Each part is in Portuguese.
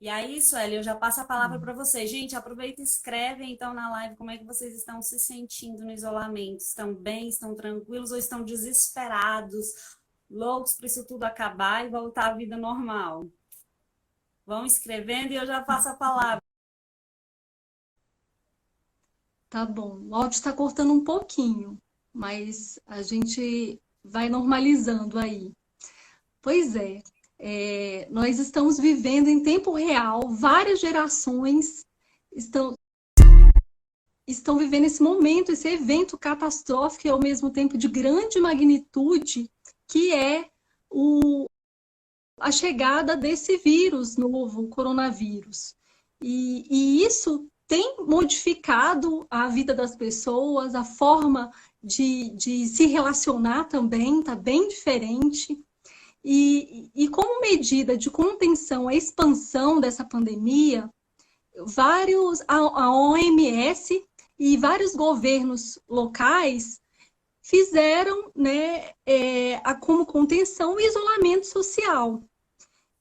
E aí, Sueli, eu já passo a palavra para vocês. Gente, aproveita e escreve então na live como é que vocês estão se sentindo no isolamento. Estão bem, estão tranquilos ou estão desesperados, loucos para isso tudo acabar e voltar à vida normal? Vão escrevendo e eu já passo a palavra. Tá bom. O áudio está cortando um pouquinho, mas a gente vai normalizando aí. Pois é, nós estamos vivendo em tempo real, várias gerações estão, estão vivendo esse momento, esse evento catastrófico e ao mesmo tempo de grande magnitude, que é a chegada desse vírus novo, o coronavírus. E isso tem modificado a vida das pessoas, a forma de se relacionar também está bem diferente. E como medida de contenção à expansão dessa pandemia, a OMS e vários governos locais fizeram, né, como contenção o isolamento social.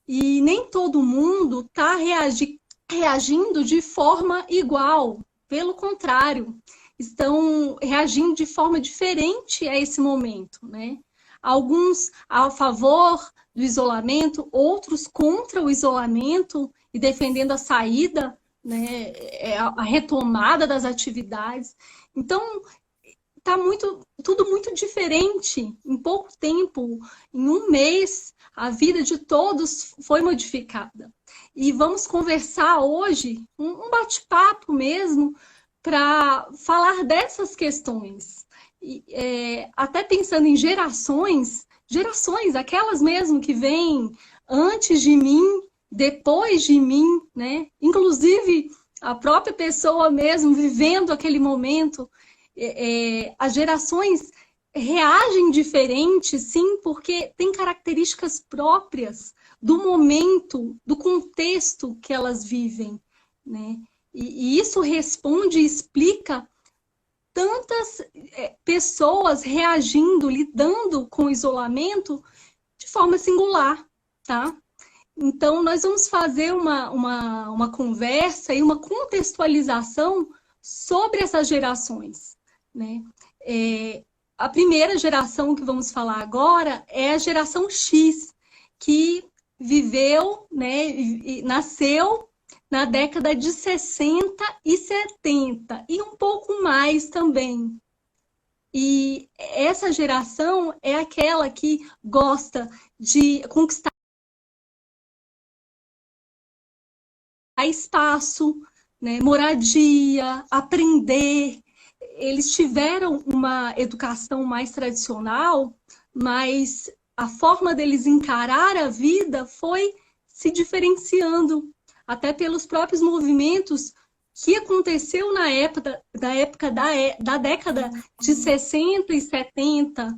E nem todo mundo está reagindo de forma igual. Pelo contrário, estão reagindo de forma diferente a esse momento, né? Alguns a favor do isolamento, outros contra o isolamento e defendendo a saída, né, a retomada das atividades. Então, tá tudo muito diferente. Em pouco tempo, em um mês, a vida de todos foi modificada. E vamos conversar hoje, um bate-papo mesmo, para falar dessas questões. Até pensando em gerações, aquelas mesmo que vêm antes de mim, depois de mim, né? Inclusive a própria pessoa mesmo vivendo aquele momento, as gerações reagem diferente, sim, porque tem características próprias do momento, do contexto que elas vivem, né? E isso responde e explica tantas pessoas reagindo, lidando com o isolamento de forma singular, tá? Então, nós vamos fazer uma conversa e uma contextualização sobre essas gerações, né? A primeira geração que vamos falar agora é a geração X, que viveu, né, e nasceu na década de 60 e 70, e um pouco mais também. E essa geração é aquela que gosta de conquistar espaço, né, moradia, aprender. Eles tiveram uma educação mais tradicional, mas a forma deles encarar a vida foi se diferenciando, até pelos próprios movimentos que aconteceu da década de 60 e 70,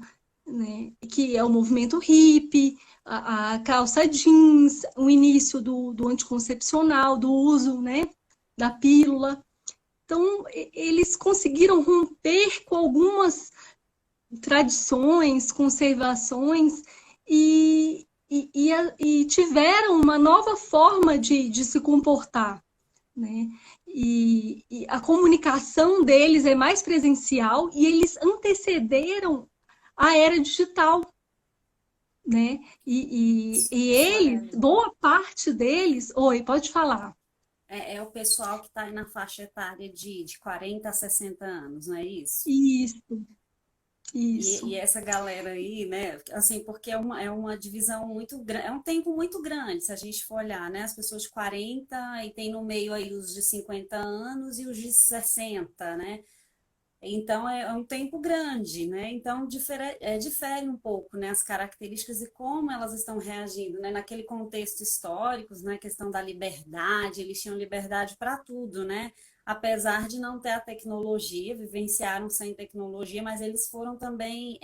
né, que é o movimento hippie, a calça jeans, o início do anticoncepcional, do uso, né, da pílula. Então, eles conseguiram romper com algumas tradições, conservações e tiveram uma nova forma de se comportar, né? E a comunicação deles é mais presencial e eles antecederam a era digital, né? E eles, Sueli, boa parte deles, oi, pode falar. é o pessoal que está aí na faixa etária de 40 a 60 anos, não é isso? Isso, E isso. essa galera aí, né, assim, porque é uma divisão muito grande, é um tempo muito grande, se a gente for olhar, né, as pessoas de 40 e tem no meio aí os de 50 anos e os de 60, né, então é um tempo grande, né, então difere um pouco, né, as características e como elas estão reagindo, né, naquele contexto histórico, né, questão da liberdade, eles tinham liberdade para tudo, né, apesar de não ter a tecnologia, vivenciaram sem tecnologia, mas eles foram também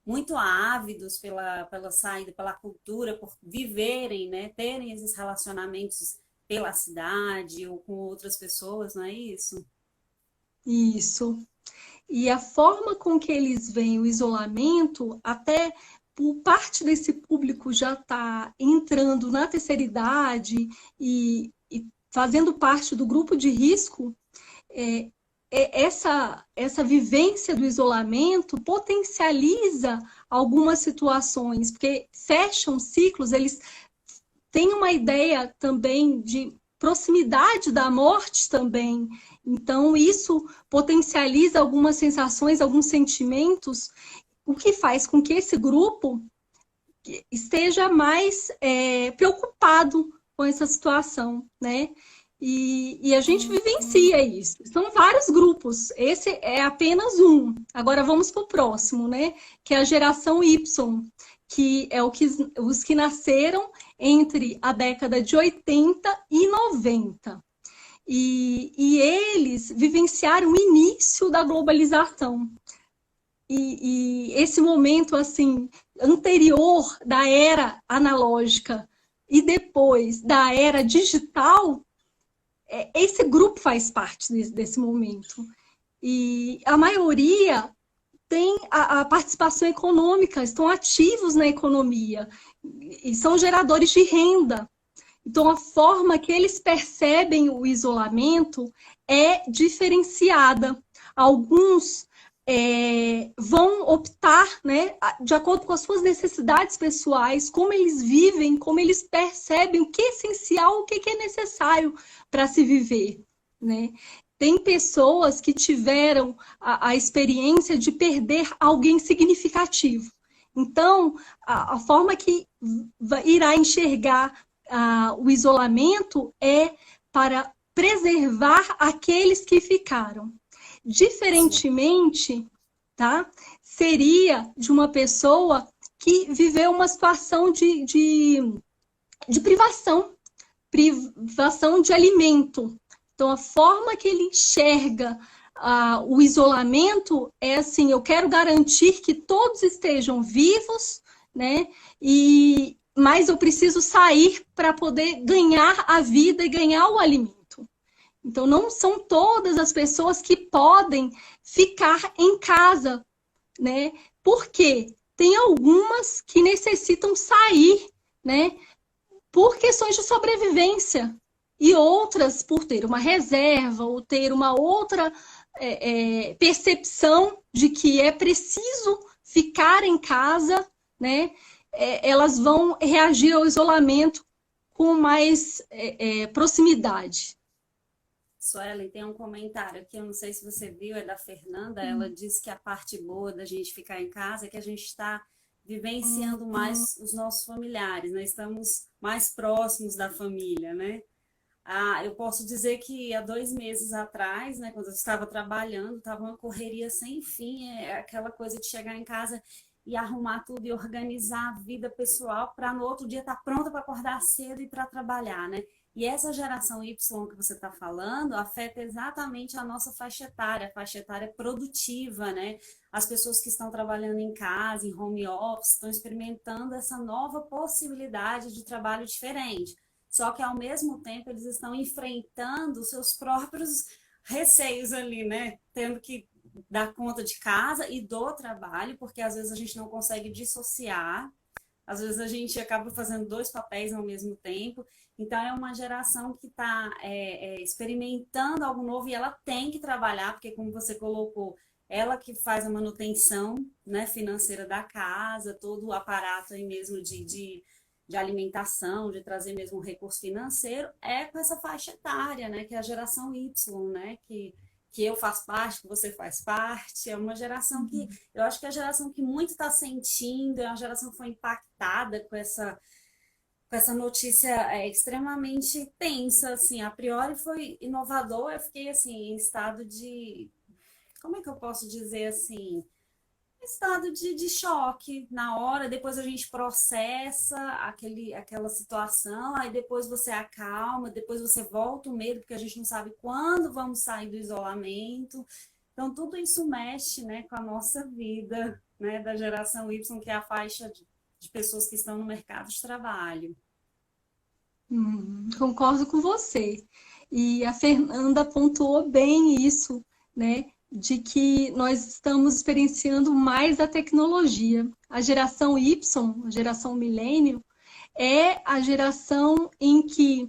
muito ávidos pela saída, pela cultura, por viverem, né, terem esses relacionamentos pela cidade ou com outras pessoas, não é isso? Isso. E a forma com que eles veem o isolamento, até por parte desse público já está entrando na terceira idade e fazendo parte do grupo de risco, essa vivência do isolamento potencializa algumas situações, porque fecham ciclos, eles têm uma ideia também de proximidade da morte também. Então, isso potencializa algumas sensações, alguns sentimentos, o que faz com que esse grupo esteja mais preocupado com essa situação, né? E a gente vivencia isso. São vários grupos, esse é apenas um. Agora vamos para o próximo, né? Que é a geração Y, que é os que nasceram entre a década de 80 e 90. E eles vivenciaram o início da globalização. E esse momento assim anterior da era analógica e depois da era digital, esse grupo faz parte desse momento. E a maioria tem a participação econômica, estão ativos na economia e são geradores de renda. Então, a forma que eles percebem o isolamento é diferenciada. Alguns vão optar, né, de acordo com as suas necessidades pessoais, como eles vivem, como eles percebem o que é essencial, o que é necessário para se viver, né? Tem pessoas que tiveram a experiência de perder alguém significativo. Então, a forma que irá enxergar o isolamento é para preservar aqueles que ficaram. Diferentemente, tá? Seria de uma pessoa que viveu uma situação de privação de alimento. Então, a forma que ele enxerga o isolamento é assim: eu quero garantir que todos estejam vivos, né? Mas eu preciso sair para poder ganhar a vida e ganhar o alimento. Então, não são todas as pessoas que podem ficar em casa, né? Porque tem algumas que necessitam sair, né? Por questões de sobrevivência. E outras por ter uma reserva ou ter uma outra percepção de que é preciso ficar em casa, né? Elas vão reagir ao isolamento com mais proximidade. Suelen, tem um comentário aqui, eu não sei se você viu, é da Fernanda. Ela disse que a parte boa da gente ficar em casa é que a gente está vivenciando mais os nossos familiares, né? Estamos mais próximos da família, né? Eu posso dizer que há 2 meses atrás, né, quando eu estava trabalhando, estava uma correria sem fim, aquela coisa de chegar em casa e arrumar tudo e organizar a vida pessoal para no outro dia estar pronta para acordar cedo e para trabalhar, né? E essa geração Y que você está falando afeta exatamente a nossa a faixa etária produtiva, né? As pessoas que estão trabalhando em casa, em home office, estão experimentando essa nova possibilidade de trabalho diferente. Só que, ao mesmo tempo, eles estão enfrentando seus próprios receios ali, né? Tendo que dar conta de casa e do trabalho, porque às vezes a gente não consegue dissociar, às vezes a gente acaba fazendo 2 papéis ao mesmo tempo. Então, é uma geração que está experimentando algo novo e ela tem que trabalhar, porque, como você colocou, ela que faz a manutenção, né, financeira da casa, todo o aparato aí mesmo de alimentação, de trazer mesmo um recurso financeiro, com essa faixa etária, né, que é a geração Y, né, que eu faço parte, que você faz parte. É uma geração que, eu acho que é a geração que muito está sentindo, é uma geração que foi impactada com essa notícia extremamente tensa, assim. A priori foi inovador, eu fiquei, assim, em estado de, como é que eu posso dizer, assim, estado de choque na hora. Depois a gente processa aquela situação, aí depois você acalma, depois você volta o medo, porque a gente não sabe quando vamos sair do isolamento. Então, tudo isso mexe, né, com a nossa vida, né, da geração Y, que é a faixa de pessoas que estão no mercado de trabalho. Concordo com você. E a Fernanda pontuou bem isso, né? de que nós estamos experienciando mais a tecnologia. A geração Y, a geração milênio, é a geração em que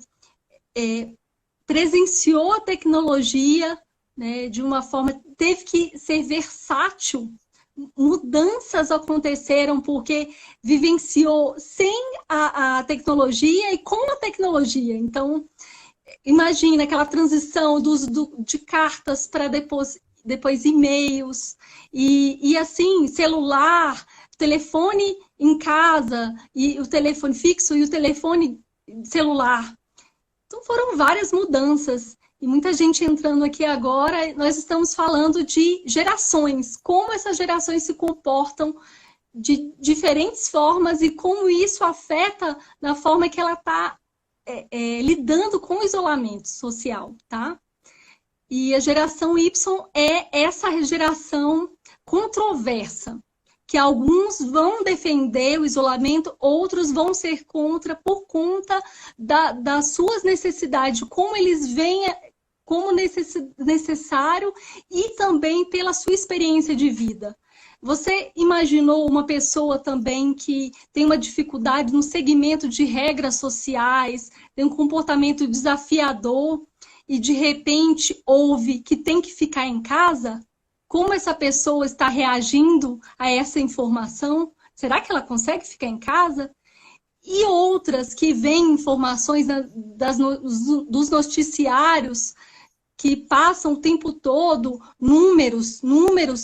presenciou a tecnologia, né, de uma forma, teve que ser versátil. Mudanças aconteceram porque vivenciou sem a tecnologia e com a tecnologia. Então, imagina aquela transição de cartas para depois e-mails, e assim, celular, telefone em casa, e o telefone fixo e o telefone celular. Então foram várias mudanças. E muita gente entrando aqui agora, nós estamos falando de gerações, como essas gerações se comportam de diferentes formas e como isso afeta na forma que ela está lidando com o isolamento social, tá? E a geração Y é essa geração controversa, que alguns vão defender o isolamento, outros vão ser contra por conta das suas necessidades, como eles veem como necessário e também pela sua experiência de vida. Você imaginou uma pessoa também que tem uma dificuldade no segmento de regras sociais, tem um comportamento desafiador e de repente ouve que tem que ficar em casa? Como essa pessoa está reagindo a essa informação? Será que ela consegue ficar em casa? E outras que veem informações dos noticiários que passam o tempo todo números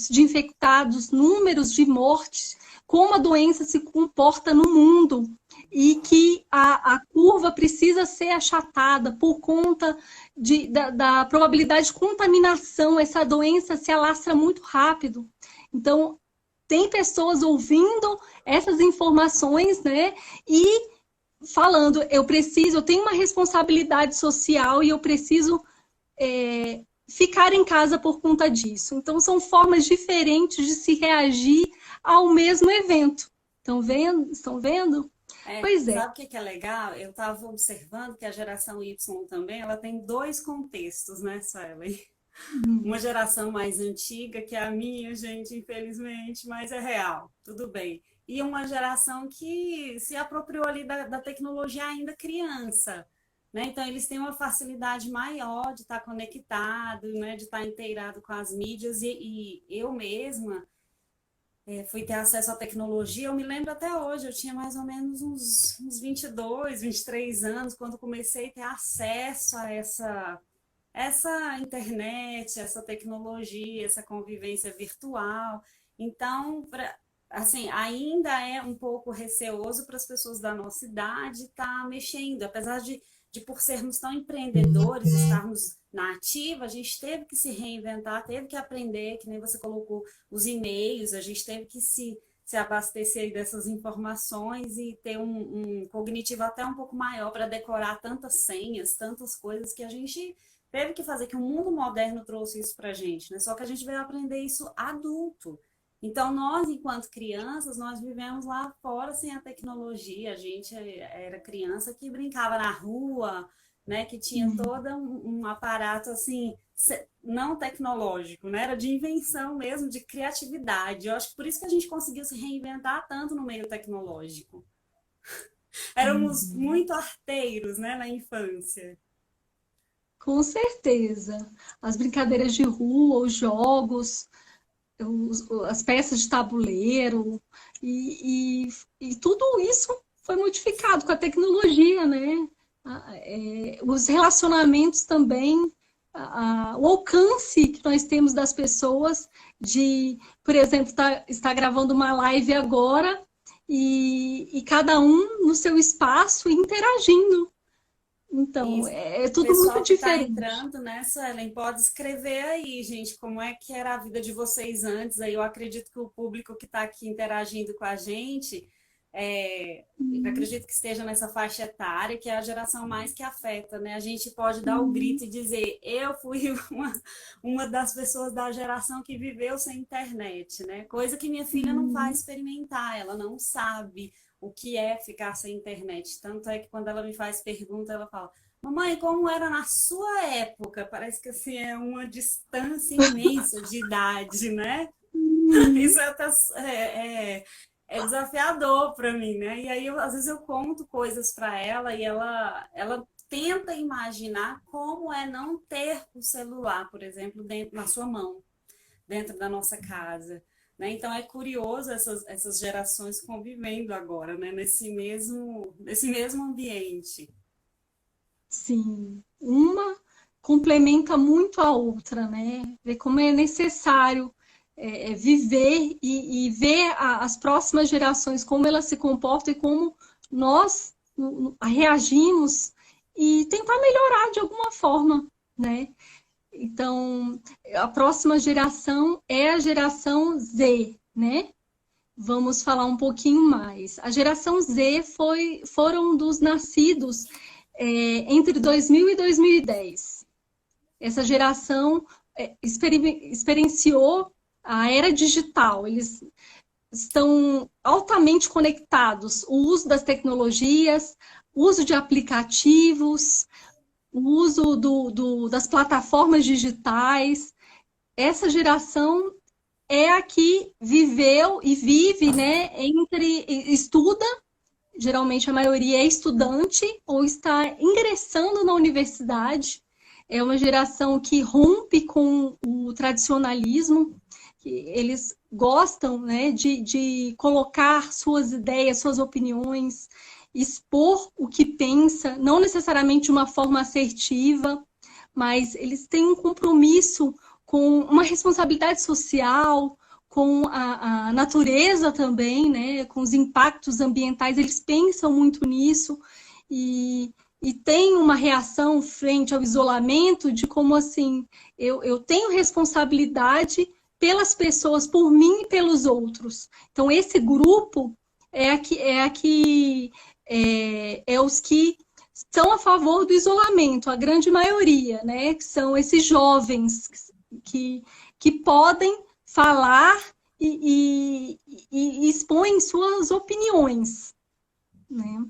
de infectados, números de mortes, como a doença se comporta no mundo e que a curva precisa ser achatada por conta da probabilidade de contaminação. Essa doença se alastra muito rápido. Então, tem pessoas ouvindo essas informações, né, e falando, eu tenho uma responsabilidade social e eu preciso ficar em casa por conta disso. Então, são formas diferentes de se reagir ao mesmo evento. Estão vendo? Estão vendo? Pois é. Sabe o que é legal? Eu estava observando que a geração Y também, ela tem dois contextos, né, Suelen? Uma geração mais antiga, que é a minha, gente, infelizmente, mas é real, tudo bem. E uma geração que se apropriou ali da tecnologia ainda criança, né? Então, eles têm uma facilidade maior de estar conectado, né? De estar inteirado com as mídias. E eu mesma fui ter acesso à tecnologia. Eu me lembro até hoje, eu tinha mais ou menos uns 22, 23 anos, quando comecei a ter acesso a essa internet, essa tecnologia, essa convivência virtual. Então, assim, ainda é um pouco receoso para as pessoas da nossa idade estar mexendo, apesar de por sermos tão empreendedores, estarmos na ativa, a gente teve que se reinventar, teve que aprender, que nem você colocou os e-mails, a gente teve que se abastecer dessas informações e ter um cognitivo até um pouco maior para decorar tantas senhas, tantas coisas que a gente teve que fazer, que o mundo moderno trouxe isso para a gente, né? Só que a gente veio aprender isso adulto. Então, nós, enquanto crianças, nós vivemos lá fora sem a tecnologia. A gente era criança que brincava na rua, né? Que tinha todo um aparato, assim, não tecnológico, né? Era de invenção mesmo, de criatividade. Eu acho que por isso que a gente conseguiu se reinventar tanto no meio tecnológico. Éramos muito arteiros, né, na infância. Com certeza. As brincadeiras de rua, os jogos, as peças de tabuleiro, e tudo isso foi modificado com a tecnologia, né? Os relacionamentos também, o alcance que nós temos das pessoas de, por exemplo, estar gravando uma live agora e cada um no seu espaço interagindo. Então, é O tudo muito pessoal que está diferente. entrando, né, Suelen, pode escrever aí, gente, como é que era a vida de vocês antes. Aí eu acredito que o público que está aqui interagindo com a gente, eu acredito que esteja nessa faixa etária, que é a geração mais que afeta, né? A gente pode dar o grito e dizer, eu fui uma das pessoas da geração que viveu sem internet, né? Coisa que minha filha não vai experimentar, ela não sabe o que é ficar sem internet. Tanto é que quando ela me faz pergunta, ela fala, mamãe, como era na sua época? Parece que assim é uma distância imensa de idade, né? Uhum. Isso é desafiador para mim, né? E aí, às vezes, eu conto coisas para ela e ela tenta imaginar como é não ter o celular, por exemplo, dentro, na sua mão, dentro da nossa casa. Né? Então, é curioso essas gerações convivendo agora, né? Nesse mesmo ambiente. Sim, uma complementa muito a outra, né? Ver como é necessário viver e ver as próximas gerações, como elas se comportam e como nós reagimos e tentar melhorar de alguma forma, né? Então, a próxima geração é a geração Z, né? Vamos falar um pouquinho mais. A geração Z foram dos nascidos entre 2000 e 2010. Essa geração experienciou a era digital. Eles estão altamente conectados. O uso das tecnologias, o uso de aplicativos, o uso das plataformas digitais. Essa geração é a que viveu e vive, né, estuda, geralmente a maioria é estudante ou está ingressando na universidade. É uma geração que rompe com o tradicionalismo, que eles gostam, né, de colocar suas ideias, suas opiniões, expor o que pensa, não necessariamente de uma forma assertiva, mas eles têm um compromisso com uma responsabilidade social, com a natureza também, né, com os impactos ambientais, eles pensam muito nisso e tem uma reação frente ao isolamento de como assim, eu tenho responsabilidade pelas pessoas, por mim e pelos outros. Então, esse grupo é os que são a favor do isolamento, a grande maioria, né? Que são esses jovens que, que podem falar e expõem suas opiniões, né?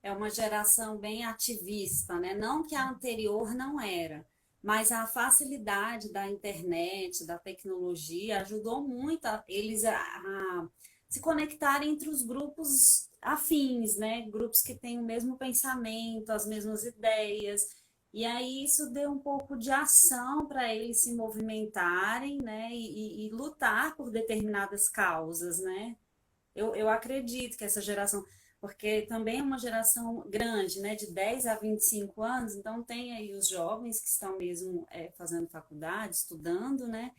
É uma geração bem ativista, né? Não que a anterior não era, mas a facilidade da internet, da tecnologia, ajudou muito eles a se conectarem entre os grupos afins, né? Grupos que têm o mesmo pensamento, as mesmas ideias. E aí isso deu um pouco de ação para eles se movimentarem, né? E lutar por determinadas causas, né? Eu acredito que essa geração, porque também é uma geração grande, né, de 10 a 25 anos, então tem aí os jovens que estão mesmo fazendo faculdade, estudando, né,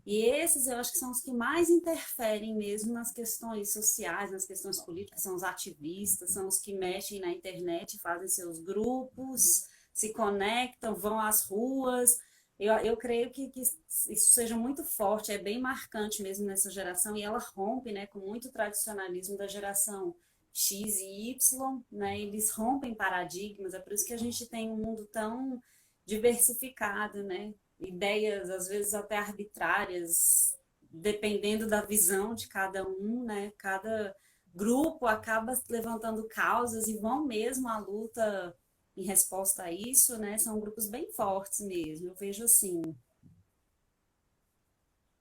e esses eu acho que são os que mais interferem mesmo nas questões sociais, nas questões políticas, são os ativistas, são os que mexem na internet, fazem seus grupos, se conectam, vão às ruas, eu creio que isso seja muito forte, é bem marcante mesmo nessa geração, e ela rompe, né, com muito tradicionalismo da geração X e Y, né, eles rompem paradigmas, é por isso que a gente tem um mundo tão diversificado, né, ideias às vezes até arbitrárias, dependendo da visão de cada um, né, cada grupo acaba levantando causas e vão mesmo à luta em resposta a isso, né? São grupos bem fortes mesmo. Eu vejo assim,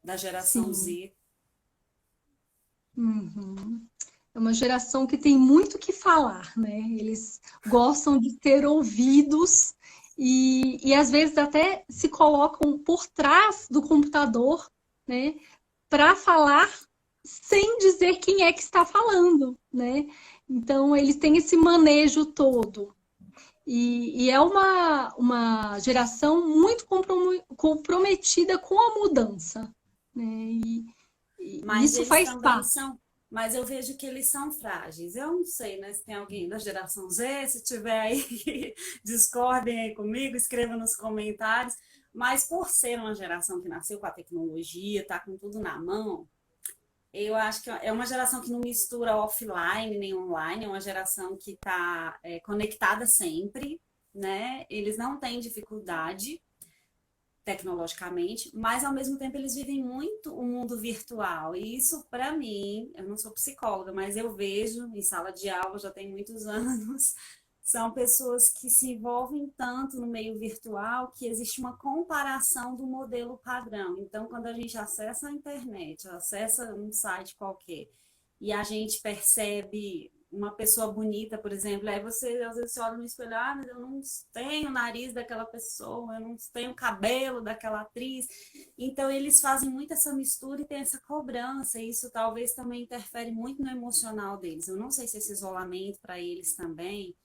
da geração Sim. Z. Uhum. É uma geração que tem muito o que falar, né? Eles gostam de ter ouvidos e às vezes até se colocam por trás do computador, né? Para falar sem dizer quem é que está falando, né? Então, eles têm esse manejo todo. E é uma geração muito comprometida com a mudança, né? E Mas isso eles faz também parte. são. Mas eu vejo que eles são frágeis. Eu não sei, né, se tem alguém da geração Z, se tiver aí, discordem aí comigo, escreva nos comentários. Mas por ser uma geração que nasceu com a tecnologia, tá com tudo na mão, eu acho que é uma geração que não mistura offline nem online, é uma geração que está conectada sempre, né? Eles não têm dificuldade tecnologicamente, mas ao mesmo tempo eles vivem muito o mundo virtual. E isso, para mim, eu não sou psicóloga, mas eu vejo em sala de aula já tem muitos anos, são pessoas que se envolvem tanto no meio virtual que existe uma comparação do modelo padrão. Então, quando a gente acessa a internet, acessa um site qualquer, e a gente percebe uma pessoa bonita, por exemplo, aí você às vezes você olha no espelho, ah, mas eu não tenho o nariz daquela pessoa, eu não tenho o cabelo daquela atriz. Então eles fazem muito essa mistura e tem essa cobrança, e isso talvez também interfere muito no emocional deles. Eu não sei se esse isolamento para eles também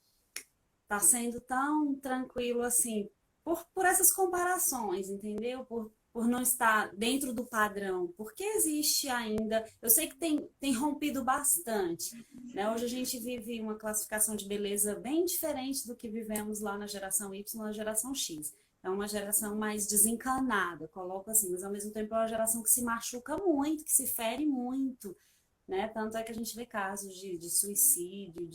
está sendo tão tranquilo assim, por essas comparações, entendeu? Por não estar dentro do padrão, porque existe ainda, eu sei que tem rompido bastante, né? Hoje a gente vive uma classificação de beleza bem diferente do que vivemos lá na geração Y, na geração X. É uma geração mais desencanada, coloco assim, mas ao mesmo tempo é uma geração que se machuca muito, que se fere muito, né? Tanto é que a gente vê casos de suicídio,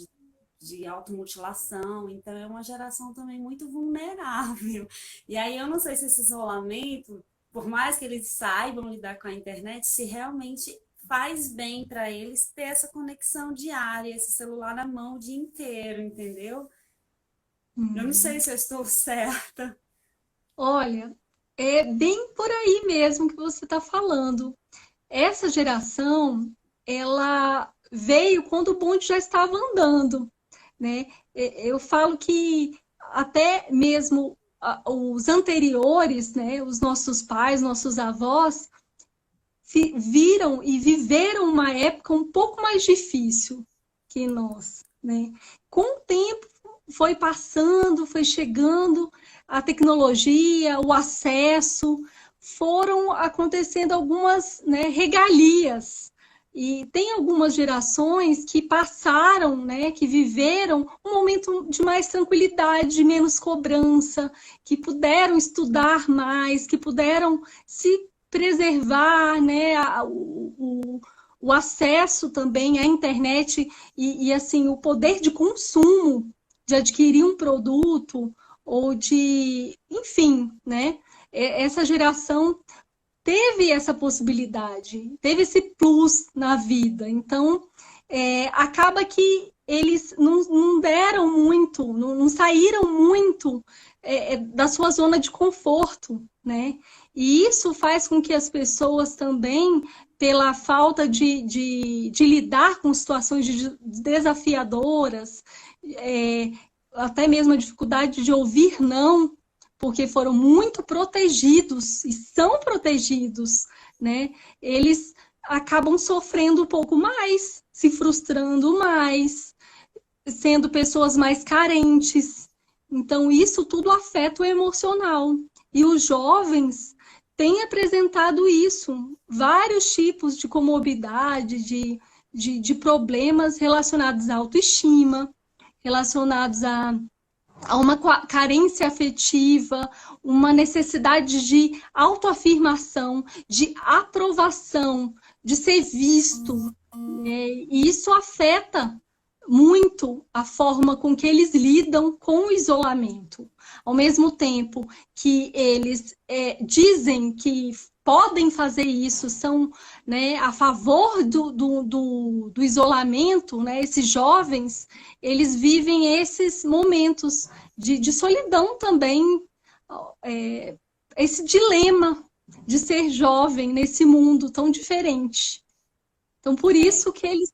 de automutilação, então é uma geração também muito vulnerável. E aí eu não sei se esse isolamento, por mais que eles saibam lidar com a internet, se realmente faz bem para eles ter essa conexão diária, esse celular na mão o dia inteiro, entendeu? Eu não sei Uhum. se eu estou certa. Olha, é bem por aí mesmo que você está falando. Essa geração, ela veio quando o bonde já estava andando, né? Eu falo que até mesmo os anteriores, né, os nossos pais, nossos avós, viram e viveram uma época um pouco mais difícil que nós, né? Com o tempo foi passando, foi chegando a tecnologia, o acesso, foram acontecendo algumas, né, regalias. E tem algumas gerações que passaram, né, que viveram um momento de mais tranquilidade, de menos cobrança, que puderam estudar mais, que puderam se preservar, né, o acesso também à internet e assim o poder de consumo de adquirir um produto ou de, enfim, né? Essa geração teve essa possibilidade, teve esse plus na vida. Então, acaba que eles não deram muito, não saíram muito da sua zona de conforto, né? E isso faz com que as pessoas também, pela falta de lidar com situações desafiadoras, é, até mesmo a dificuldade de ouvir não, porque foram muito protegidos e são protegidos, né? Eles acabam sofrendo um pouco mais, se frustrando mais, sendo pessoas mais carentes. Então, isso tudo afeta o emocional. E os jovens têm apresentado isso, vários tipos de comorbidade, de problemas relacionados à autoestima, relacionados a uma carência afetiva, uma necessidade de autoafirmação, de aprovação, de ser visto. E isso afeta muito a forma com que eles lidam com o isolamento. Ao mesmo tempo que eles dizem que podem fazer isso, são, né, a favor do isolamento, né, esses jovens, eles vivem esses momentos de solidão também, esse dilema de ser jovem nesse mundo tão diferente. Então, por É, isso que eles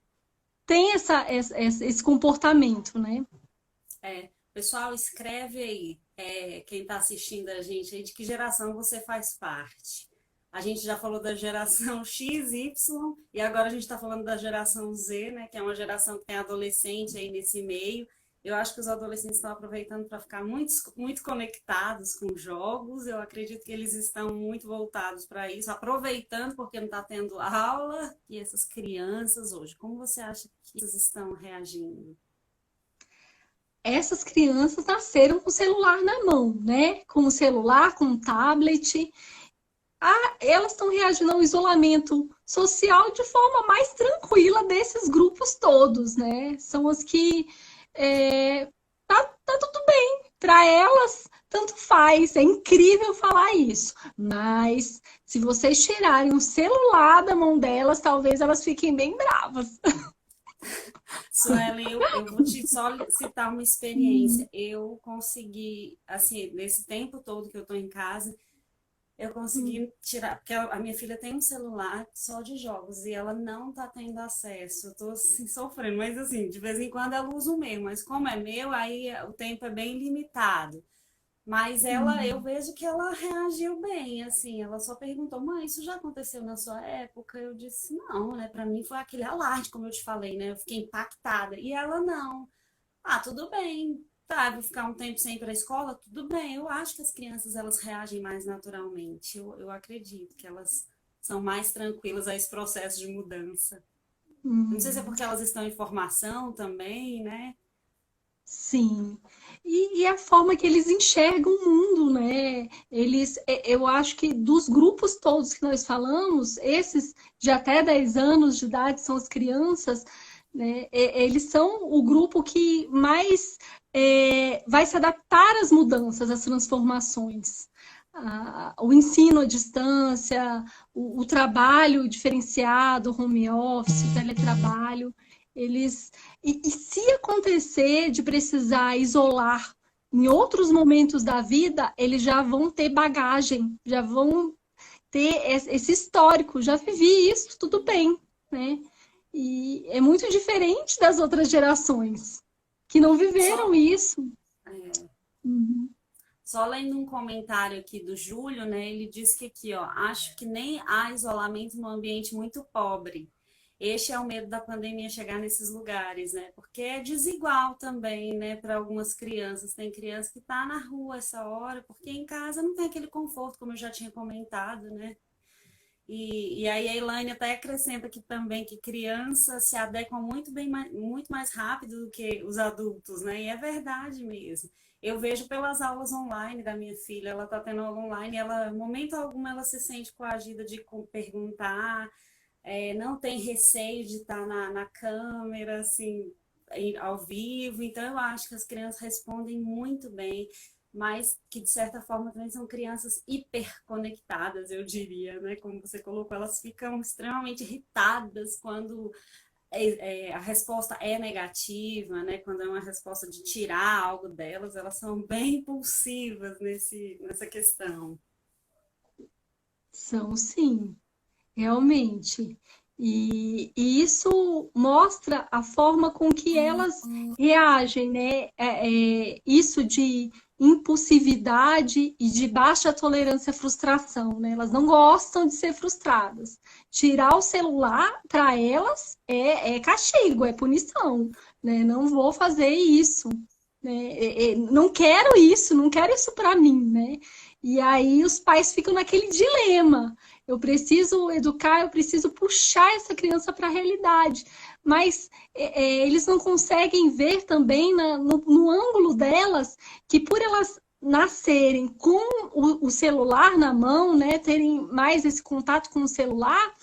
têm esse comportamento, né? pessoal, escreve aí, quem está assistindo a gente aí, de que geração você faz parte. A gente já falou da geração X, Y, e agora a gente está falando da geração Z, né, que é uma geração que tem adolescente aí nesse meio. Eu acho que os adolescentes estão aproveitando para ficar muito, muito conectados com jogos. Eu acredito que eles estão muito voltados para isso, aproveitando porque não está tendo aula. E essas crianças hoje, como você acha que eles estão reagindo? Essas crianças nasceram com o celular na mão, né? Com o celular, com o tablet. Elas estão reagindo ao isolamento social de forma mais tranquila desses grupos todos, né? São as que tá tudo bem. Para elas, tanto faz. É incrível falar isso. Mas se vocês tirarem o celular da mão delas, talvez elas fiquem bem bravas. Suelen, eu vou te só citar uma experiência. Eu consegui, assim, nesse tempo todo que eu estou em casa, eu consegui tirar, porque a minha filha tem um celular só de jogos e ela não está tendo acesso. Eu estou assim, sofrendo, mas assim, de vez em quando ela usa o meu, mas como é meu, aí o tempo é bem limitado. Mas ela, eu Uhum. vejo que ela reagiu bem, assim, ela só perguntou, mãe, isso já aconteceu na sua época? Eu disse, não, né? Para mim foi aquele alarde, como eu te falei, né? Eu fiquei impactada. E ela não. Ah, tudo bem. Tá, vou ficar um tempo sem ir para a escola, tudo bem. Eu acho que as crianças elas reagem mais naturalmente. Eu acredito que elas são mais tranquilas a esse processo de mudança. Eu não sei se é Uhum. porque elas estão em formação também, né? Sim. E a forma que eles enxergam o mundo, né? Eu acho que dos grupos todos que nós falamos, esses de até 10 anos de idade são as crianças, né? Eles são o grupo que mais vai se adaptar às mudanças, às transformações. O ensino à distância, o trabalho diferenciado, home office, o teletrabalho, eles e se acontecer de precisar isolar em outros momentos da vida, eles já vão ter bagagem, já vão ter esse histórico. Já vivi isso, tudo bem, né? E é muito diferente das outras gerações que não viveram Só, isso. é, Uhum. só lendo um comentário aqui do Júlio, né? Ele disse que aqui, ó, acho que nem há isolamento num ambiente muito pobre. Este é o medo da pandemia chegar nesses lugares, né? Porque é desigual também, né, para algumas crianças. Tem criança que está na rua essa hora, porque em casa não tem aquele conforto, como eu já tinha comentado, né? E aí a Elaine até acrescenta aqui também que crianças se adequam muito bem, muito mais rápido do que os adultos, né? E é verdade mesmo. Eu vejo pelas aulas online da minha filha, ela está tendo aula online, ela, momento algum, ela se sente coagida de perguntar, não tem receio de estar na câmera, assim, ao vivo. Então, eu acho que as crianças respondem muito bem, mas que, de certa forma, também são crianças hiperconectadas, eu diria, né? Como você colocou, elas ficam extremamente irritadas quando a resposta é negativa, né? Quando é uma resposta de tirar algo delas, elas são bem impulsivas nessa questão. São sim. Realmente. E isso mostra a forma com que elas reagem, né? Isso de impulsividade e de baixa tolerância à frustração, né? Elas não gostam de ser frustradas. Tirar o celular para elas é castigo, é punição, né? Não vou fazer isso, né? Não quero isso, não quero isso para mim, né? E aí os pais ficam naquele dilema. Eu preciso educar, eu preciso puxar essa criança para a realidade. Mas eles não conseguem ver também no ângulo delas que por elas nascerem com o celular na mão, né, terem mais esse contato com o celular,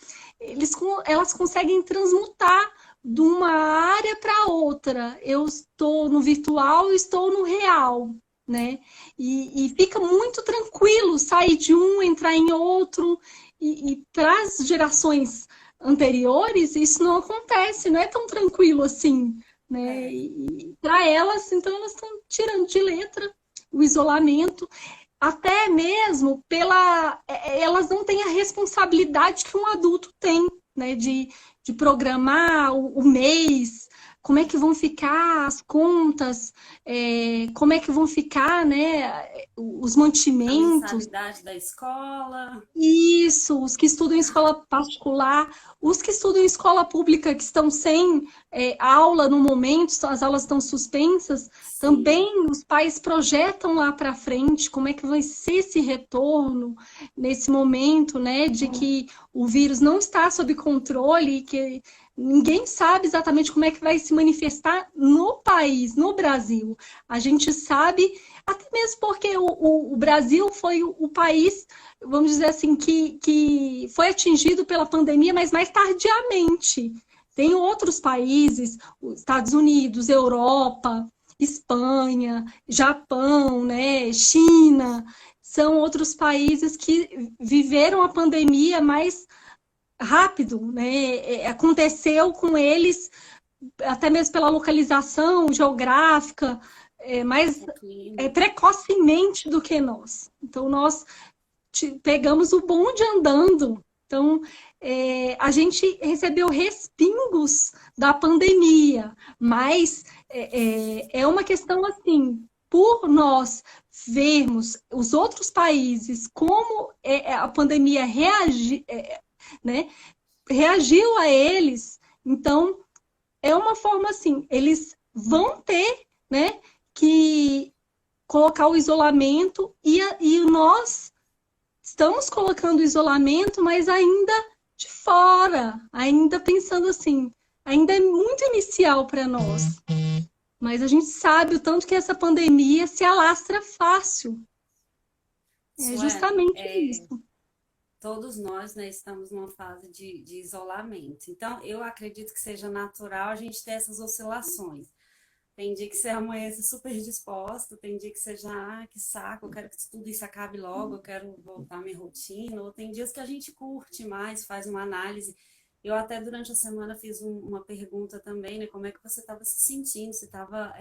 elas conseguem transmutar de uma área para outra. Eu estou no virtual, estou no real, né? E fica muito tranquilo sair de um, entrar em outro. E para as gerações anteriores, isso não acontece, não é tão tranquilo assim, né? É, E para elas, então, elas estão tirando de letra o isolamento, até mesmo elas não têm a responsabilidade que um adulto tem, né? De programar o mês, como é que vão ficar as contas, como é que vão ficar, né, os a mantimentos. mensalidade da escola. Isso, os que estudam em escola particular, os que estudam em escola pública, que estão sem aula no momento, as aulas estão suspensas, Sim. também os pais projetam lá para frente como é que vai ser esse retorno nesse momento, né, de que o vírus não está sob controle, que ninguém sabe exatamente como é que vai se manifestar no país, no Brasil. A gente sabe, até mesmo porque o Brasil foi o país, vamos dizer assim, que foi atingido pela pandemia, mas mais tardiamente. Tem outros países, os Estados Unidos, Europa, Espanha, Japão, né, China, são outros países que viveram a pandemia mais rápido, né? Aconteceu com eles até mesmo pela localização geográfica, mais O clima. precocemente do que nós. Então, nós pegamos o bonde andando. Então, a gente recebeu respingos da pandemia, mas é uma questão assim, por nós vermos os outros países como a pandemia né, reagiu a eles, então é uma forma assim, eles vão ter, né, que colocar o isolamento e nós estamos colocando o isolamento, mas ainda de fora, ainda pensando assim, ainda é muito inicial para nós. Mas a gente sabe o tanto que essa pandemia se alastra fácil. É Suelen, justamente isso. todos nós, né, estamos numa fase de isolamento. Então, eu acredito que seja natural a gente ter essas oscilações. Tem dia que você amanhece super disposta, tem dia que você já, que saco, eu quero que tudo isso acabe logo, eu quero voltar à minha rotina, ou tem dias que a gente curte mais, faz uma análise. Eu até durante a semana fiz uma pergunta também, né, como é que você estava se sentindo, você estava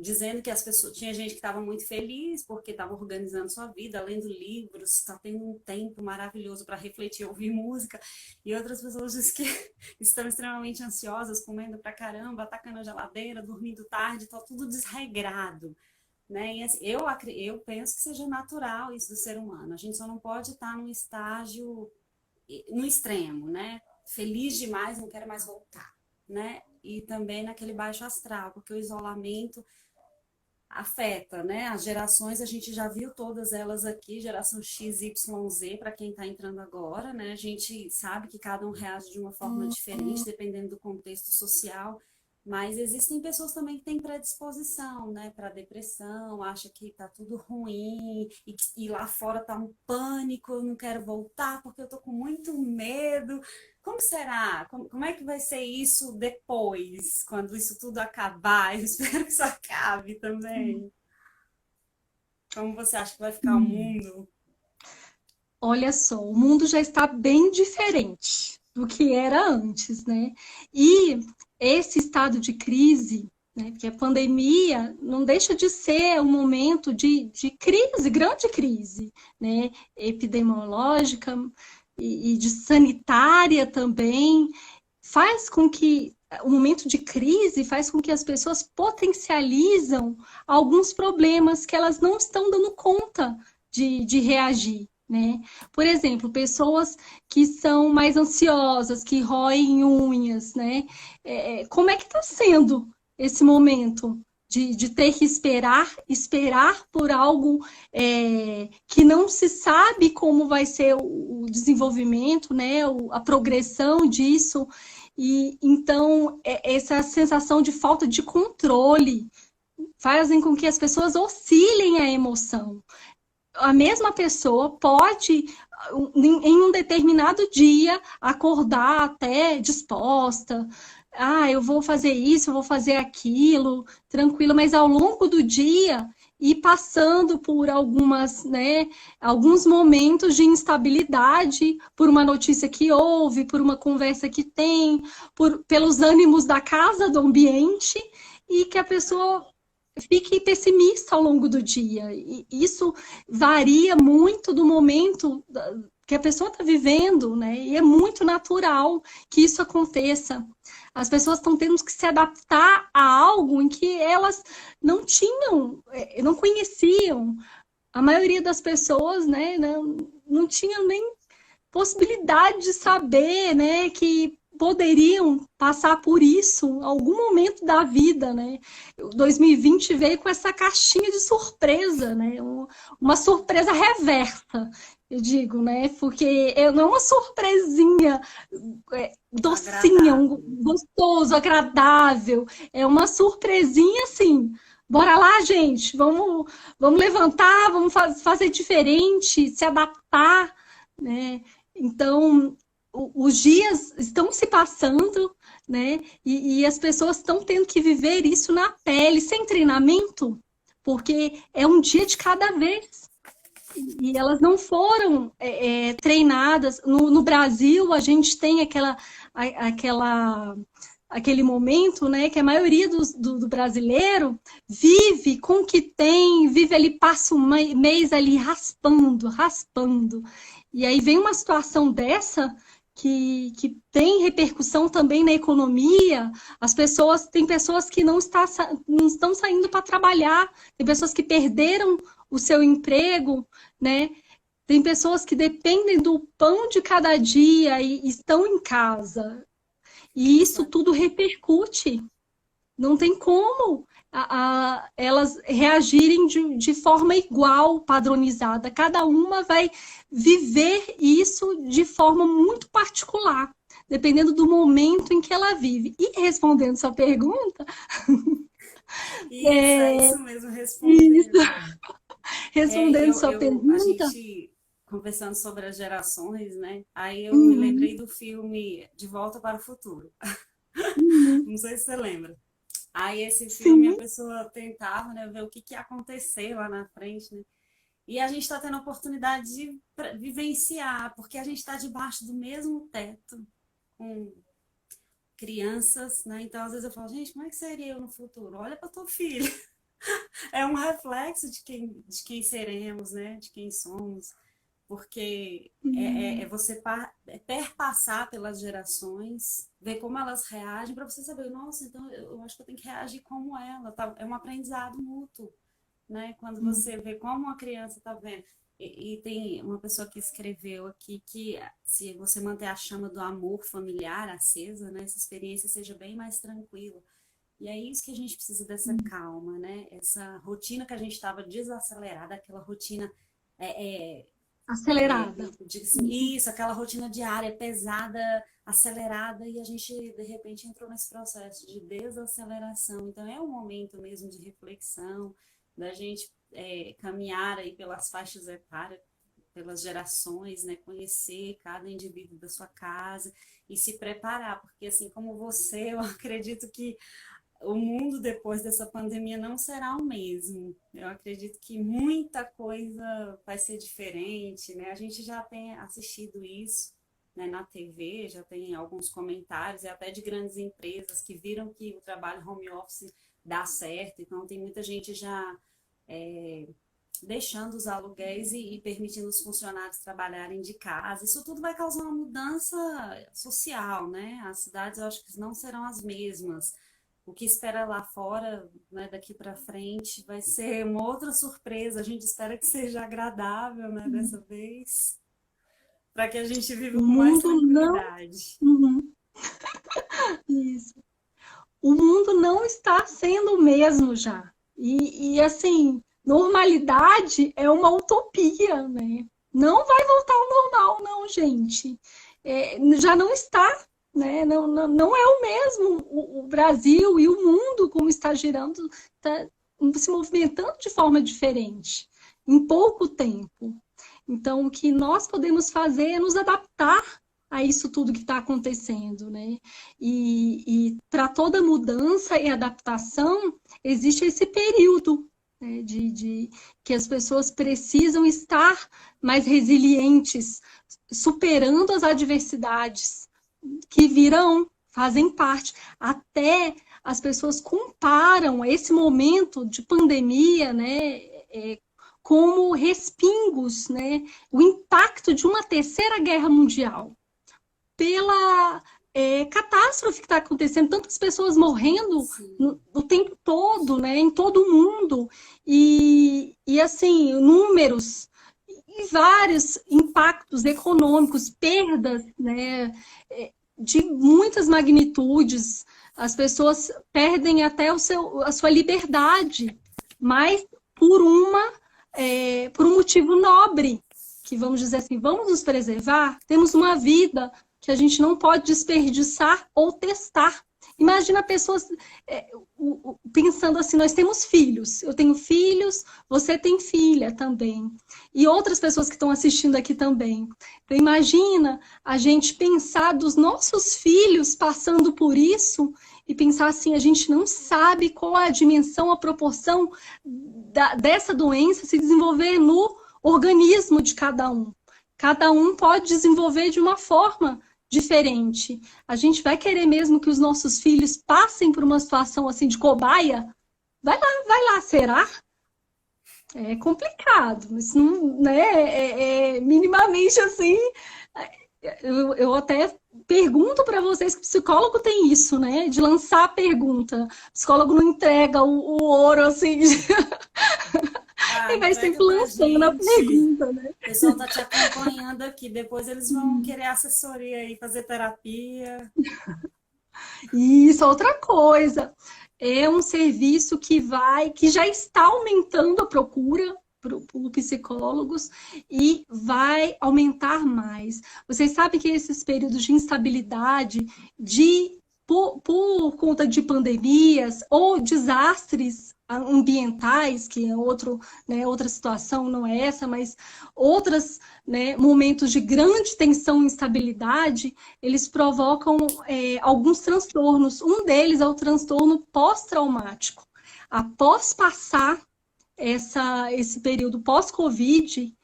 dizendo que as pessoas, tinha gente que estava muito feliz porque estava organizando sua vida, lendo livros, está tendo um tempo maravilhoso para refletir, ouvir música, e outras pessoas dizem que estão extremamente ansiosas, comendo pra caramba, atacando a geladeira, dormindo tarde, está tudo desregrado. Né? E assim, eu penso que seja natural isso do ser humano. A gente só não pode estar num estágio no extremo, né? Feliz demais, não quero mais voltar, né? E também naquele baixo astral, porque o isolamento afeta, né? As gerações, a gente já viu todas elas aqui, geração X, Y, Z, para quem está entrando agora, né? A gente sabe que cada um reage de uma forma diferente, dependendo do contexto social, mas existem pessoas também que têm predisposição, né, para depressão, acha que tá tudo ruim e lá fora tá um pânico, eu não quero voltar porque eu tô com muito medo. Como será? Como é que vai ser isso depois, quando isso tudo acabar? Eu espero que isso acabe também. Como você acha que vai ficar o mundo? Olha só, o mundo já está bem diferente do que era antes, né? E esse estado de crise, né? Porque a pandemia não deixa de ser um momento de crise, grande crise, né? Epidemiológica e de sanitária também, faz com que o momento de crise faz com que as pessoas potencializam alguns problemas que elas não estão dando conta de reagir. Né? Por exemplo, pessoas que são mais ansiosas, que roem unhas, né? Como é que está sendo esse momento de ter que esperar por algo que não se sabe como vai ser o desenvolvimento, né? A progressão disso. E então essa sensação de falta de controle fazem com que as pessoas oscilem a emoção. A mesma pessoa pode, em um determinado dia, acordar até disposta. Ah, eu vou fazer isso, eu vou fazer aquilo, tranquilo, mas ao longo do dia ir passando por alguns momentos de instabilidade, por uma notícia que houve, por uma conversa que tem, pelos ânimos da casa, do ambiente, e que a pessoa fique pessimista ao longo do dia. E isso varia muito do momento que a pessoa está vivendo, né? E é muito natural que isso aconteça. As pessoas estão tendo que se adaptar a algo em que elas não tinham, não conheciam. A maioria das pessoas, né, não tinha nem possibilidade de saber, né, que poderiam passar por isso em algum momento da vida, né? 2020 veio com essa caixinha de surpresa, né? Uma surpresa reversa, eu digo, né? Porque não é uma surpresinha docinha, Agradável. gostoso, agradável. É uma surpresinha assim. Bora lá, gente. Vamos levantar, vamos fazer diferente, se adaptar, né? Então, os dias estão se passando, né? E as pessoas estão tendo que viver isso na pele, sem treinamento, porque é um dia de cada vez. E elas não foram treinadas. No Brasil, a gente tem aquela aquele momento, né, que a maioria do brasileiro vive com o que tem, vive ali, passa um mês ali raspando, raspando. E aí vem uma situação dessa que tem repercussão também na economia. Tem pessoas que não estão saindo para trabalhar, tem pessoas que perderam o seu emprego, né? Tem pessoas que dependem do pão de cada dia e estão em casa. E isso tudo repercute. Não tem como elas reagirem de forma igual, padronizada. Cada uma vai viver isso de forma muito particular, dependendo do momento em que ela vive. E respondendo sua pergunta, É isso mesmo, isso, respondendo. respondendo sua A pergunta, gente conversando sobre as gerações, né? Aí eu me lembrei uhum, do filme De Volta para o Futuro. uhum, Não sei se você lembra. Aí esse filme a sim, pessoa tentava, né, ver o que ia acontecer lá na frente, né? E a gente está tendo a oportunidade de vivenciar, porque a gente está debaixo do mesmo teto com crianças, né? Então, às vezes eu falo, gente, como é que seria eu no futuro? Olha para tua filha. É um reflexo de quem seremos, né? De quem somos. Porque é uhum, você perpassar pelas gerações, ver como elas reagem, para você saber, nossa, então eu acho que eu tenho que reagir como ela. Tá? É um aprendizado mútuo, né? Quando uhum, você vê como uma criança está vendo. E tem uma pessoa que escreveu aqui que se você manter a chama do amor familiar acesa, né, essa experiência seja bem mais tranquila. E é isso que a gente precisa dessa uhum. calma, né? Essa rotina que a gente estava desacelerada, aquela rotina é, é, Acelerada. eu digo assim, isso, aquela rotina diária pesada, acelerada, e a gente de repente entrou nesse processo de desaceleração. Então é um momento mesmo de reflexão, da gente caminhar aí pelas faixas etárias, pelas gerações, né, conhecer cada indivíduo da sua casa e se preparar, porque assim como você, eu acredito que o mundo depois dessa pandemia não será o mesmo. Eu acredito que muita coisa vai ser diferente, né? A gente já tem assistido isso, né, na TV, já tem alguns comentários, e até de grandes empresas que viram que o trabalho home office dá certo, então tem muita gente já é, deixando os aluguéis e permitindo os funcionários trabalharem de casa. Isso tudo vai causar uma mudança social, né? As cidades eu acho que não serão as mesmas. O que espera lá fora, né, daqui para frente, vai ser uma outra surpresa. A gente espera que seja agradável, né, dessa vez, para que a gente viva O com mais mundo não. tranquilidade. Uhum, isso. O mundo não está sendo o mesmo já. Assim, normalidade é uma utopia, né? Não vai voltar ao normal, não, gente. Já não está, né? Não é o mesmo. O Brasil e o mundo, como está girando, está se movimentando de forma diferente, em pouco tempo. Então, o que nós podemos fazer é nos adaptar a isso tudo que está acontecendo, né? E para toda mudança e adaptação, existe esse período, né, que as pessoas precisam estar mais resilientes, superando as adversidades que virão, fazem parte. Até as pessoas comparam esse momento de pandemia, né, como respingos, né, o impacto de uma terceira guerra mundial pela catástrofe que está acontecendo, tantas pessoas morrendo Sim, o tempo todo, né, em todo o mundo, assim, números e vários impactos econômicos, perdas, né, de muitas magnitudes. As pessoas perdem até a sua liberdade, mas por por um motivo nobre, que vamos dizer assim, vamos nos preservar, temos uma vida que a gente não pode desperdiçar ou testar. Imagina pessoas pensando assim, nós temos filhos, eu tenho filhos, você tem filha também, e outras pessoas que estão assistindo aqui também. Então imagina a gente pensar dos nossos filhos passando por isso e pensar assim, a gente não sabe qual a dimensão, a proporção dessa doença se desenvolver no organismo de cada um. Cada um pode desenvolver de uma forma diferente? A gente vai querer mesmo que os nossos filhos passem por uma situação assim de cobaia? Vai lá, será? É complicado, isso não, né, minimamente assim. Eu até pergunto para vocês que psicólogo tem isso, né? De lançar a pergunta. O psicólogo não entrega o ouro assim, Ah, ele vai entrega sempre pra lançando a gente. pergunta, né? O pessoal tá te acompanhando aqui. Depois eles vão querer assessoria aí, fazer terapia. E isso é outra coisa. É um serviço que já está aumentando a procura por psicólogos e vai aumentar mais. Vocês sabem que esses períodos de instabilidade, por conta de pandemias ou desastres ambientais, que é outro, né, outra situação, não é essa, mas outros, né, momentos de grande tensão e instabilidade, eles provocam alguns transtornos. Um deles é o transtorno pós-traumático. Após passar esse período pós-Covid,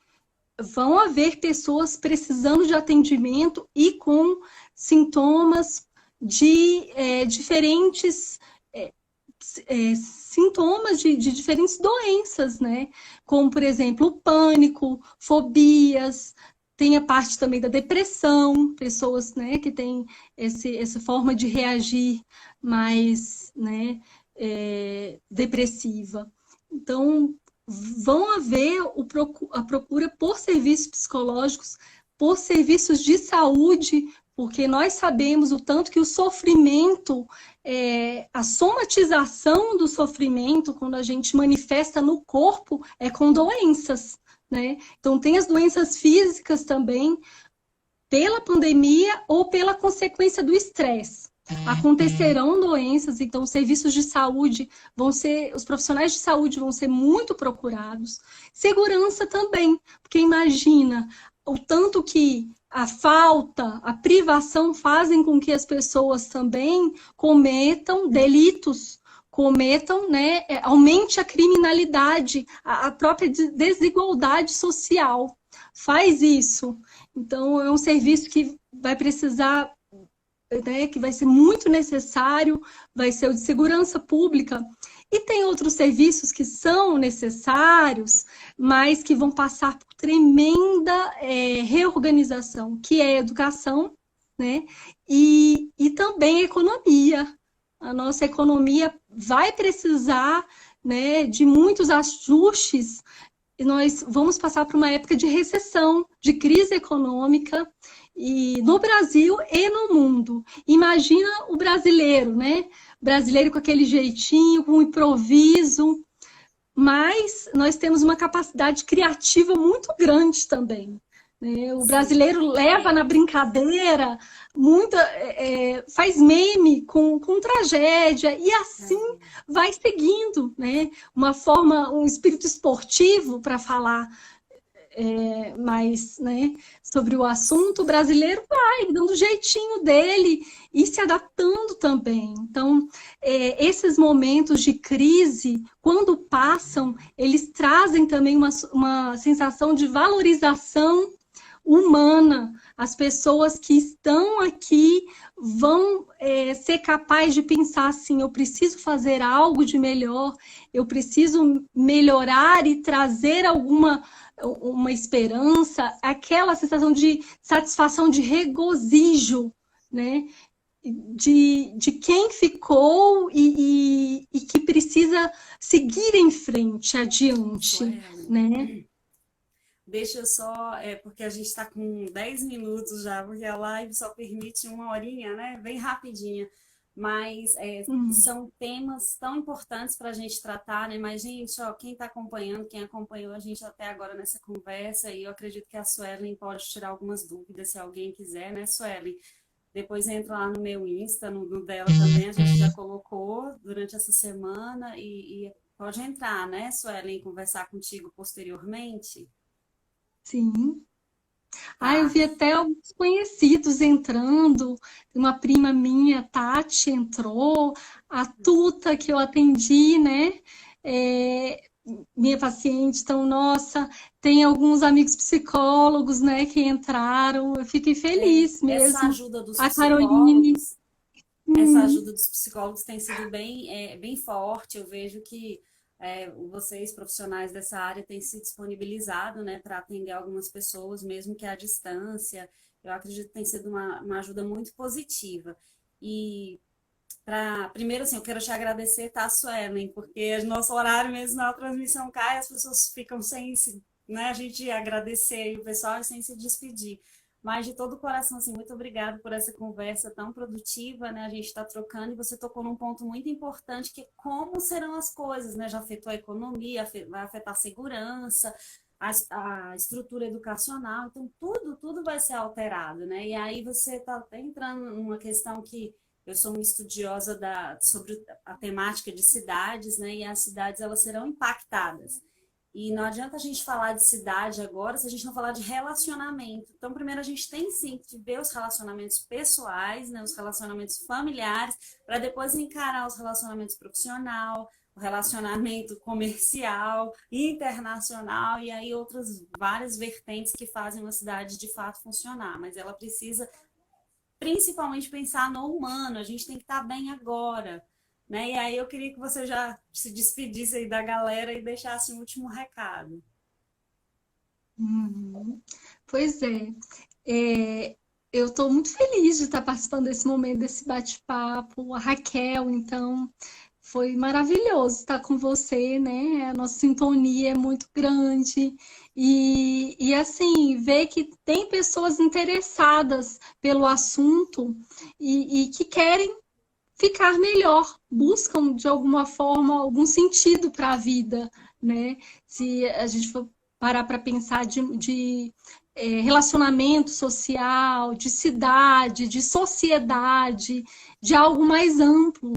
vão haver pessoas precisando de atendimento e com sintomas de diferentes sintomas de diferentes doenças, né? Como, por exemplo, o pânico, fobias, tem a parte também da depressão, pessoas, né, que têm essa forma de reagir mais, né, depressiva. Então, vão haver a procura por serviços psicológicos, por serviços de saúde, porque nós sabemos o tanto que o sofrimento, a somatização do sofrimento, quando a gente manifesta no corpo, é com doenças, né? Então, tem as doenças físicas também, pela pandemia ou pela consequência do estresse. Acontecerão doenças, então os serviços de saúde os profissionais de saúde vão ser muito procurados. Segurança também, porque imagina o tanto que a falta, a privação fazem com que as pessoas também cometam delitos, né, aumente a criminalidade, a própria desigualdade social. Faz isso. Então, é um serviço que vai precisar, né, que vai ser muito necessário, vai ser o de segurança pública. E tem outros serviços que são necessários, mas que vão passar por tremenda reorganização, que é a educação, né, e também a economia. A nossa economia vai precisar, né, de muitos ajustes, e nós vamos passar por uma época de recessão, de crise econômica, e no Brasil e no mundo. Imagina o brasileiro, né? Brasileiro com aquele jeitinho, com improviso, mas nós temos uma capacidade criativa muito grande também, né? O brasileiro leva na brincadeira, faz meme com tragédia, e assim vai seguindo, né? Um espírito esportivo, para falar mais, né, sobre o assunto. O brasileiro vai dando o jeitinho dele e se adaptando também. Então, esses momentos de crise, quando passam, eles trazem também uma sensação de valorização humana. As pessoas que estão aqui vão ser capazes de pensar assim: eu preciso fazer algo de melhor, eu preciso melhorar e trazer uma esperança, aquela sensação de satisfação, de regozijo, né? De quem ficou e que precisa seguir em frente, adiante, né? Deixa eu só, porque a gente está com 10 minutos já, porque a live só permite uma horinha, né? Bem rapidinha. Mas são temas tão importantes para a gente tratar, né? Mas, gente, ó, quem está acompanhando, quem acompanhou a gente até agora nessa conversa, e eu acredito que a Suelen pode tirar algumas dúvidas, se alguém quiser, né, Suelen? Depois entra lá no meu Insta, no dela também, a gente já colocou durante essa semana, e pode entrar, né, Suelen, conversar contigo posteriormente. Sim. Eu vi até alguns conhecidos entrando. Uma prima minha, Tati, entrou. A Tuta, que eu atendi, né? minha paciente. Então, nossa, tem alguns amigos psicólogos, né, que entraram. Eu fiquei feliz Essa mesmo. ajuda dos A Caroline. psicólogos, essa Hum, ajuda dos psicólogos tem sido bem forte. Eu vejo que vocês, profissionais dessa área, têm se disponibilizado, né, para atender algumas pessoas, mesmo que à distância. Eu acredito que tem sido uma ajuda muito positiva. E primeiro, assim, eu quero te agradecer, tá, Suelen, porque nosso horário mesmo na transmissão cai, as pessoas ficam sem se, né, a gente agradecer o pessoal sem se despedir. Mas de todo o coração, assim, muito obrigada por essa conversa tão produtiva, né? A gente está trocando e você tocou num ponto muito importante, que é como serão as coisas, né? Já afetou a economia, vai afetar a segurança, a estrutura educacional, então tudo vai ser alterado, né? E aí você está até entrando numa questão que eu sou uma estudiosa sobre a temática de cidades, né? E as cidades elas serão impactadas. E não adianta a gente falar de cidade agora se a gente não falar de relacionamento. Então, primeiro a gente tem sim que ver os relacionamentos pessoais, né, os relacionamentos familiares, para depois encarar os relacionamentos profissional, o relacionamento comercial, internacional e aí outras várias vertentes que fazem uma cidade de fato funcionar. Mas ela precisa principalmente pensar no humano, a gente tem que estar bem agora, né? E aí eu queria que você já se despedisse aí da galera e deixasse um último recado. uhum. Pois é. É, eu estou muito feliz de estar participando desse momento, desse bate-papo. A Raquel, então, foi maravilhoso estar com você, né? A nossa sintonia é muito grande. E assim, ver que tem pessoas interessadas pelo assunto e que querem ficar melhor, buscam de alguma forma algum sentido para a vida, né? Se a gente for parar para pensar de relacionamento social, de cidade, de sociedade, de algo mais amplo,